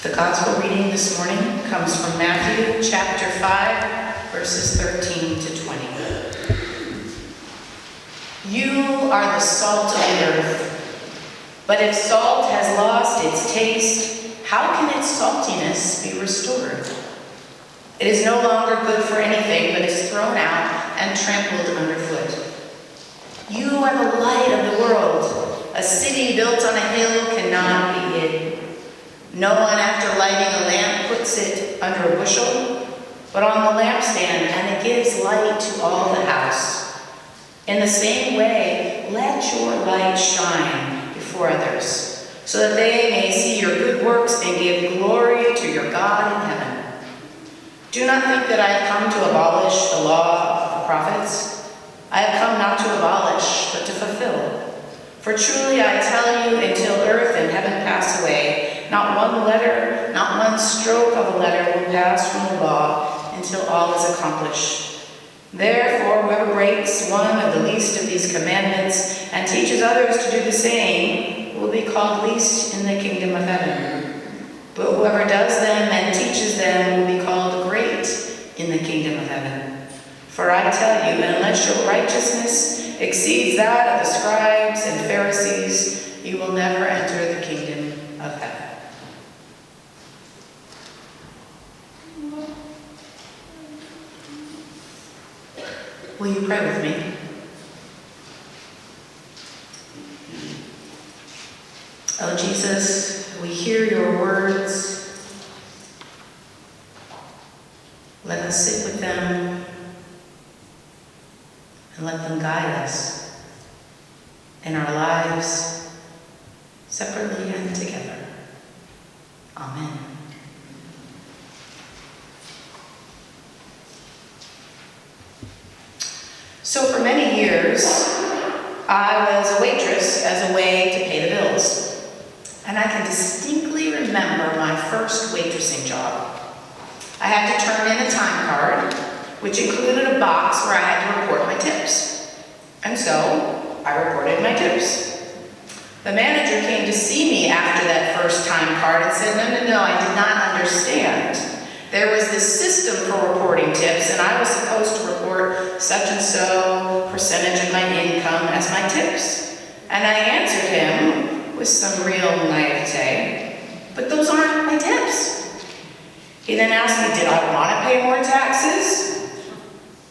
The gospel reading this morning comes from Matthew chapter 5, verses 13 to 20. You are the salt of the earth, but if salt has lost its taste, how can its saltiness be restored? It is no longer good for anything, but is thrown out and trampled underfoot. You are the light of the world. A city built on a hill cannot be hid. No one, after lighting a lamp, puts it under a bushel, but on the lampstand, and it gives light to all the house. In the same way, let your light shine before others, so that they may see your good works and give glory to your God in heaven. Do not think that I have come to abolish the law of the prophets. I have come not to abolish, but to fulfill. For truly I tell you, until earth and heaven pass away, not one letter, not one stroke of a letter will pass from the law until all is accomplished. Therefore, whoever breaks one of the least of these commandments and teaches others to do the same will be called least in the kingdom of heaven. But whoever does them and teaches them will be called great in the kingdom of heaven. For I tell you, unless your righteousness exceeds that of the scribes and Pharisees, you will never enter the kingdom of heaven. Will you pray with me? Oh Jesus, we hear your words. Let us sit with them and let them guide us in our lives, separately and together. Amen. So for many years, I was a waitress as a way to pay the bills. And I can distinctly remember my first waitressing job. I had to turn in a time card, which included a box where I had to report my tips. And so I reported my tips. The manager came to see me after that first time card and said, no, I did not understand. There was this system for reporting tips, and I was supposed to report such and so percentage of my income as my tips. And I answered him with some real naivete, but those aren't my tips. He then asked me, did I want to pay more taxes?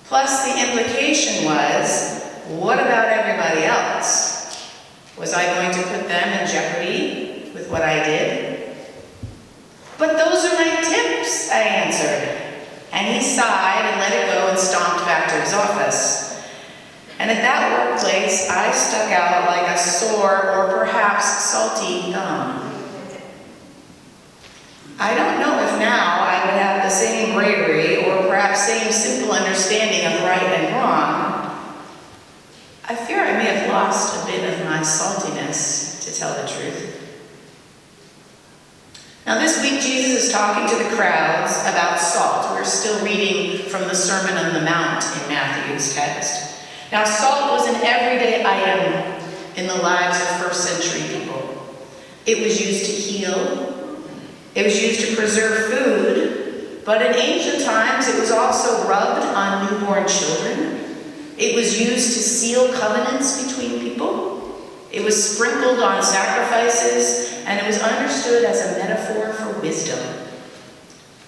Plus the implication was, what about everybody else? Was I going to put them in jeopardy with what I did? But those are my tips, I answered. And he sighed and let it go and stomped back to his office. And at that workplace, I stuck out like a sore or perhaps salty gum. I don't know if now I would have the same bravery or perhaps same simple understanding of right and wrong. I fear I may have lost a bit of my saltiness, to tell the truth. Now this week, Jesus is talking to the crowds about salt. We're still reading from the Sermon on the Mount in Matthew's text. Now salt was an everyday item in the lives of first century people. It was used to heal. It was used to preserve food. But in ancient times, it was also rubbed on newborn children. It was used to seal covenants between people. It was sprinkled on sacrifices, and it was understood as a metaphor for wisdom.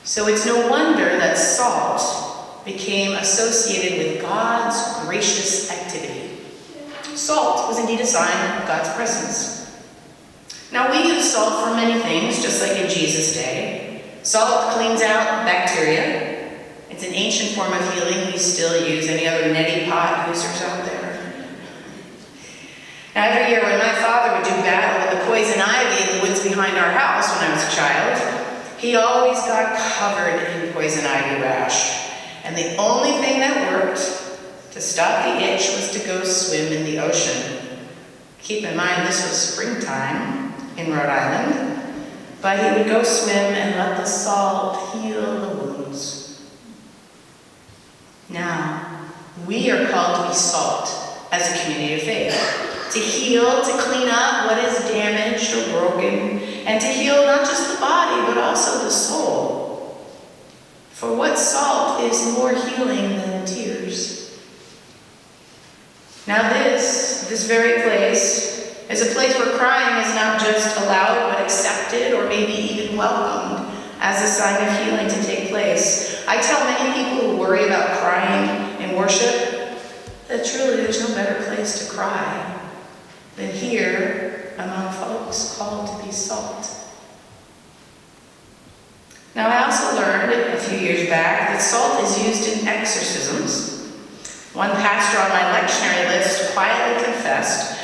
So it's no wonder that salt became associated with God's gracious activity. Salt was indeed a sign of God's presence. Now we use salt for many things, just like in Jesus' day. Salt cleans out bacteria. It's an ancient form of healing we still use. Any other neti pot users out there? Now, every year when my father would do battle with the poison ivy in the woods behind our house when I was a child, he always got covered in poison ivy rash. And the only thing that worked to stop the itch was to go swim in the ocean. Keep in mind, this was springtime in Rhode Island, but he would go swim and let the salt heal the wounds. Now, we are called to be salt as a community of faith. to heal, to clean up what is damaged or broken, and to heal not just the body, but also the soul. For what salt is more healing than tears? Now this very place, is a place where crying is not just allowed, but accepted, or maybe even welcomed as a sign of healing to take place. I tell many people who worry about crying in worship that truly there's no better place to cry than here among folks called to be salt. Now, I also learned a few years back that salt is used in exorcisms. One pastor on my lectionary list quietly confessed,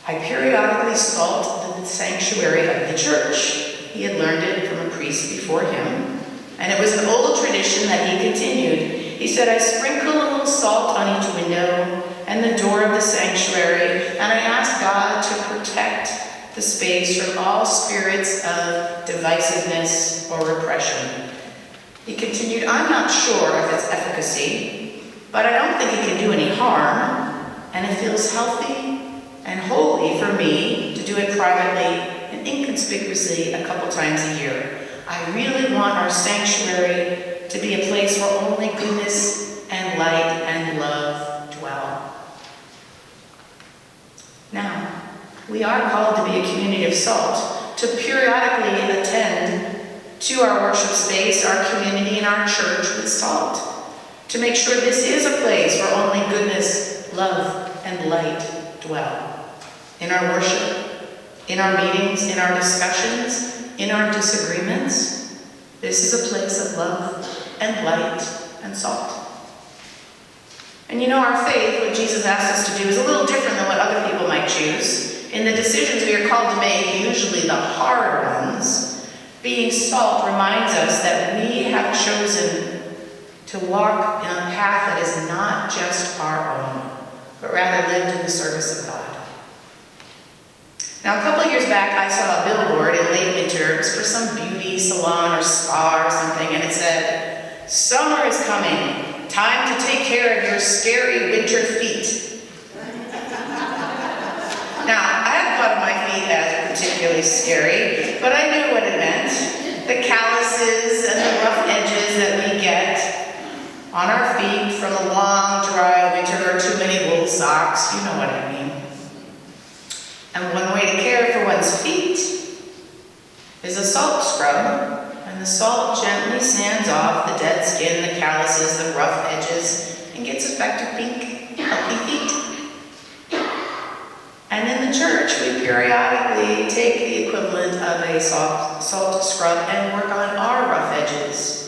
"I periodically salt the sanctuary of the church." He had learned it from a priest before him, and it was an old tradition that he continued. He said, "I sprinkle a little salt on each window and the door of the sanctuary, and I ask God to protect the space from all spirits of divisiveness or repression." He continued, "I'm not sure of its efficacy, but I don't think it can do any harm, and it feels healthy and holy for me to do it privately and inconspicuously a couple times a year. I really want our sanctuary to be a place where only goodness and light and love dwell." Now, we are called to be a community of salt, to periodically attend to our worship space, our community, and our church with salt, to make sure this is a place where only goodness, love, and light dwell. In our worship, in our meetings, in our discussions, in our disagreements, this is a place of love and light and salt. And you know, our faith, what Jesus asked us to do, is a little different than what other people might choose. In the decisions we are called to make, usually the hard ones, being salt reminds us that we have chosen to walk in a path that is not just our own, but rather lived in the service of God. Now, a couple of years back, I saw a billboard in late winter. It was for some beauty salon or spa or something, and it said, "Summer is coming. Time to take care of your scary winter feet." Now, I hadn't thought of my feet as particularly scary, but I knew what it meant. The calluses and the rough edges that we get on our feet from a long, dry winter or too many wool socks. You know what I mean. And one way to care for one's feet is a salt scrub. And the salt gently sands off the dead skin, the calluses, the rough edges, and gets us back to pink, healthy feet. And in the church, we periodically take the equivalent of a salt scrub and work on our rough edges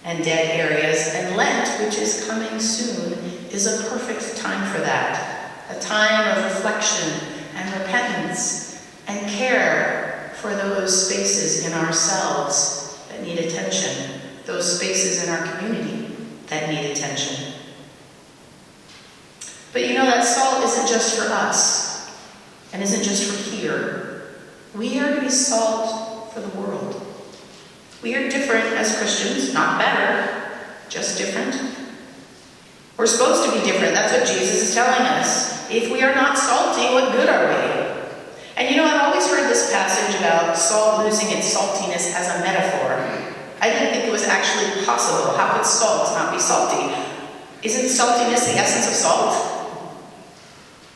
and dead areas. And Lent, which is coming soon, is a perfect time for that. A time of reflection and repentance and care for those spaces in ourselves that need attention, those spaces in our community that need attention. But you know, that salt isn't just for us and isn't just for here. We are to be salt for the world. We are different as Christians, not better, just different. We're supposed to be different. That's what Jesus is telling us. If we are not salty, what good are we? And you know, I've always heard this passage about salt losing its saltiness as a metaphor. I didn't think it was actually possible. How could salt not be salty? Isn't saltiness the essence of salt?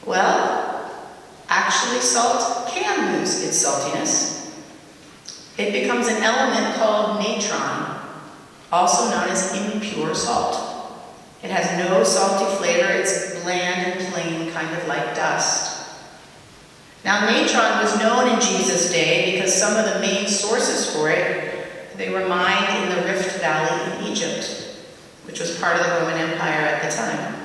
Well, actually salt can lose its saltiness. It becomes an element called natron, also known as impure salt. It has no salty flavor. It's bland and plain, kind of like dust. Now, natron was known in Jesus' day because some of the main sources for it, they were mined in the Rift Valley in Egypt, which was part of the Roman Empire at the time.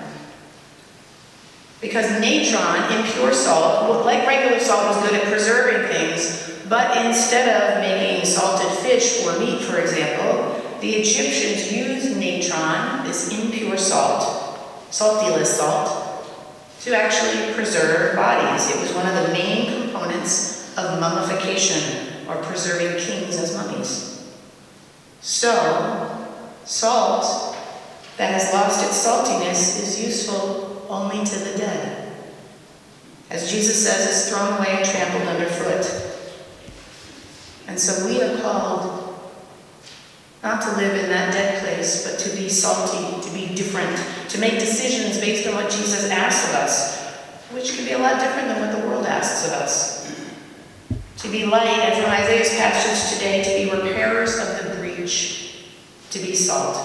Because natron, impure salt, like regular salt, was good at preserving things, but instead of making salted fish or meat, for example, the Egyptians used natron, this impure salt, saltyless salt, to actually preserve bodies. It was one of the main components of mummification, or preserving kings as mummies. So, salt that has lost its saltiness is useful only to the dead. as Jesus says, is thrown away and trampled underfoot. And so we are called not to live in that dead place, but to be salty, to be different, to make decisions based on what Jesus asks of us, which can be a lot different than what the world asks of us. To be light, and from Isaiah's passage today, to be repairers of the breach, to be salt.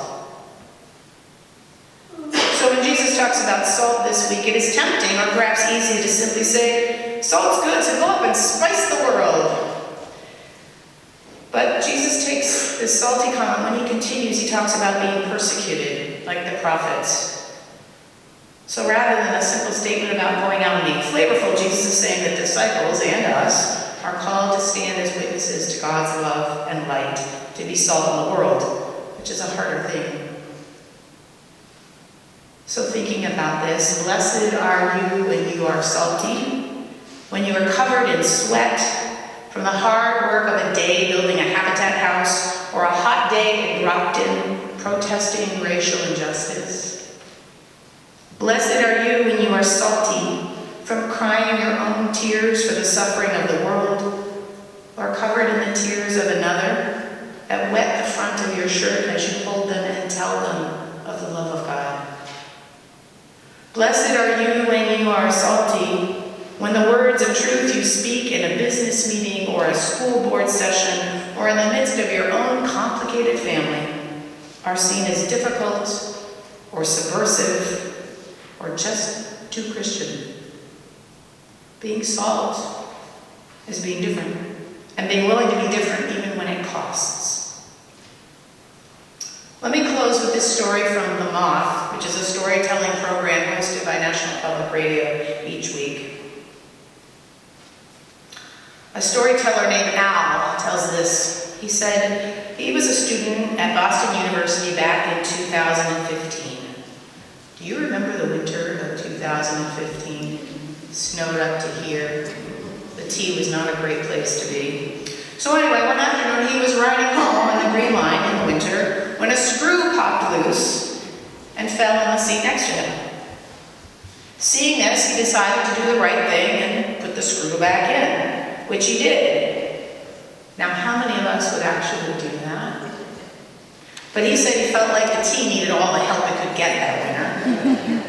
So when Jesus talks about salt this week, it is tempting, or perhaps easy, to simply say, salt's good, so go up and spice the world. But Jesus takes this salty comment. When he continues, he talks about being persecuted, like the prophets. So rather than a simple statement about going out and being flavorful, Jesus is saying that disciples and us are called to stand as witnesses to God's love and light, to be salt in the world, which is a harder thing. So thinking about this, blessed are you when you are salty, when you are covered in sweat from the hard work of a day building a habitat house, or a hot day in Brockton protesting racial injustice. Blessed are you when you are salty from crying your own tears for the suffering of the world, or covered in the tears of another that wet the front of your shirt as you hold them and tell them of the love of God. Blessed are you when you are salty, when the words of truth you speak in a business meeting or a school board session or in the midst of your own complicated family are seen as difficult or subversive or just too Christian. Being salt is being different, and being willing to be different even when it costs. Let me close with this story from The Moth, which is a storytelling program hosted by National Public Radio each week. A storyteller named Al tells this. He said he was a student at Boston University back in 2015. Do you remember the winter of 2015? It snowed up to here. The T was not a great place to be. So anyway, one afternoon he was riding home on the Green Line in the winter when a screw popped loose and fell on the seat next to him. Seeing this, he decided to do the right thing and put the screw back in, which he did. Now, how many of us would actually do that? But he said he felt like the T needed all the help it could get that winter.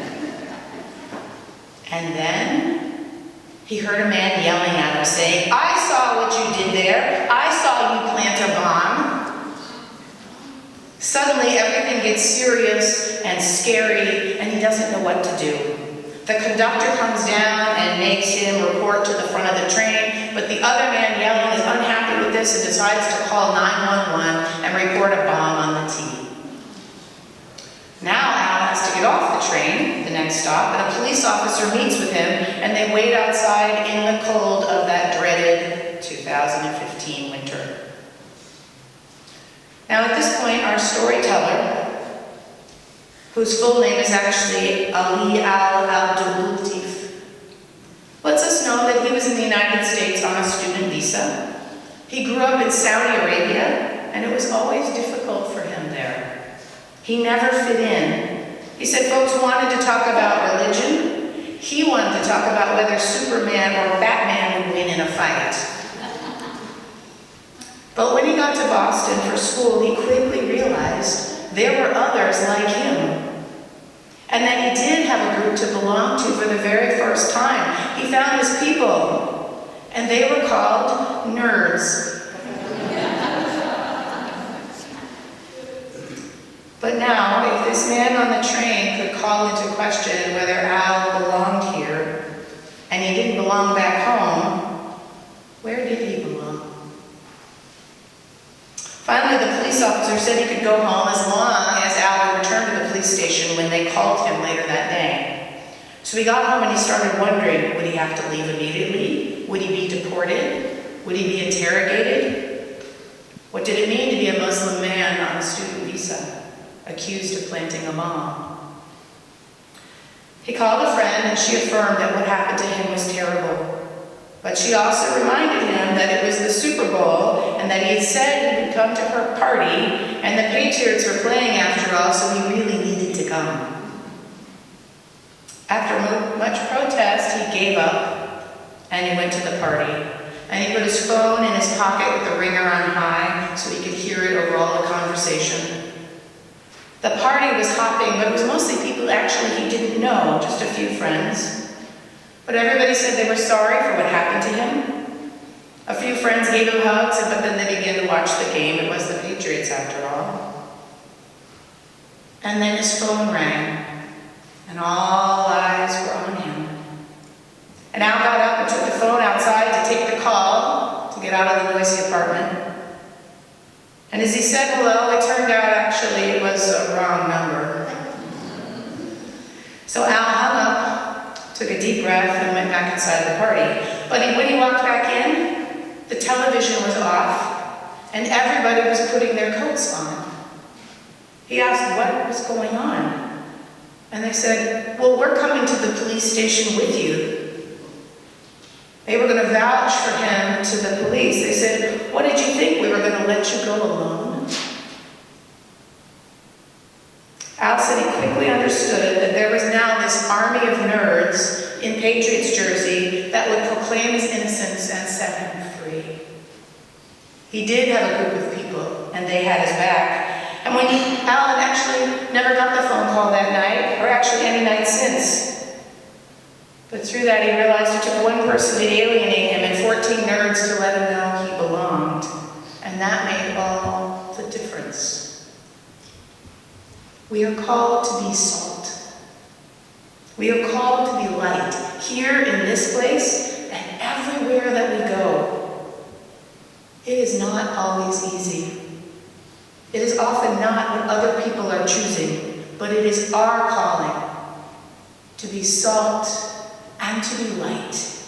And then he heard a man yelling at him saying, "I saw what you did there. I saw you plant a bomb." Suddenly, everything gets serious and scary, and he doesn't know what to do. The conductor comes down and makes him report to the front of the train, but the other man yelling is unhappy with this and decides to call 911 and report a bomb on the T. Now Al has to get off the train, the next stop, and a police officer meets with him, and they wait outside in the cold of that dreaded 2015 winter. Now at this point, our storyteller, whose full name is actually Ali Al-Abdul-Latif, lets us know that he was in the United States on a student visa. He grew up in Saudi Arabia, and it was always difficult for him there. He never fit in. He said folks wanted to talk about religion. He wanted to talk about whether Superman or Batman would win in a fight. But when he got to Boston for school, he quickly realized there were others like him. And that he did have a group to belong to for the very first time. He found his people, and they were called nerds. But now, if this man on the train could call into question whether Al belonged here, and he didn't belong back home, where did he belong? Finally, the police officer said he could go home as long as Al would return to the police station when they called him later that day. So he got home and he started wondering, would he have to leave immediately? Would he be deported? Would he be interrogated? What did it mean to be a Muslim man on a student visa, accused of planting a bomb? He called a friend and she affirmed that what happened to him was terrible. But she also reminded him that it was the Super Bowl and that he had said he would come to her party and the Patriots were playing after all, so he really needed to come. After much protest, he gave up and he went to the party. And he put his phone in his pocket with the ringer on high so he could hear it over all the conversation. The party was hopping, but it was mostly people actually he didn't know, just a few friends. But everybody said they were sorry for what happened to him. A few friends gave him hugs, but then they began to watch the game. It was the Patriots after all. And then his phone rang, and all eyes were on him. And Al got up and took the phone outside to take the call to get out of the noisy apartment. And as he said hello, it turned out actually it was a wrong number. So Al hung up, took a deep breath, and went back inside the party. But when he walked back in, the television was off, and everybody was putting their coats on. He asked what was going on. And they said, well, we're coming to the police station with you. They were going to vouch for him to the police. They said, what did you think? We were going to let you go alone? Al said he quickly understood that there was now this army of nerds in Patriots jersey that would proclaim his innocence and set him free. He did have a group of people, and they had his back. And when Al had actually never got the phone call that night, or actually any night since. But through that, he realized it took one person to alienate him and 14 nerds to let him know he belonged. And that made all the difference. We are called to be salt. We are called to be light, here in this place and everywhere that we go. It is not always easy. It is often not what other people are choosing, but it is our calling to be salt and to be light.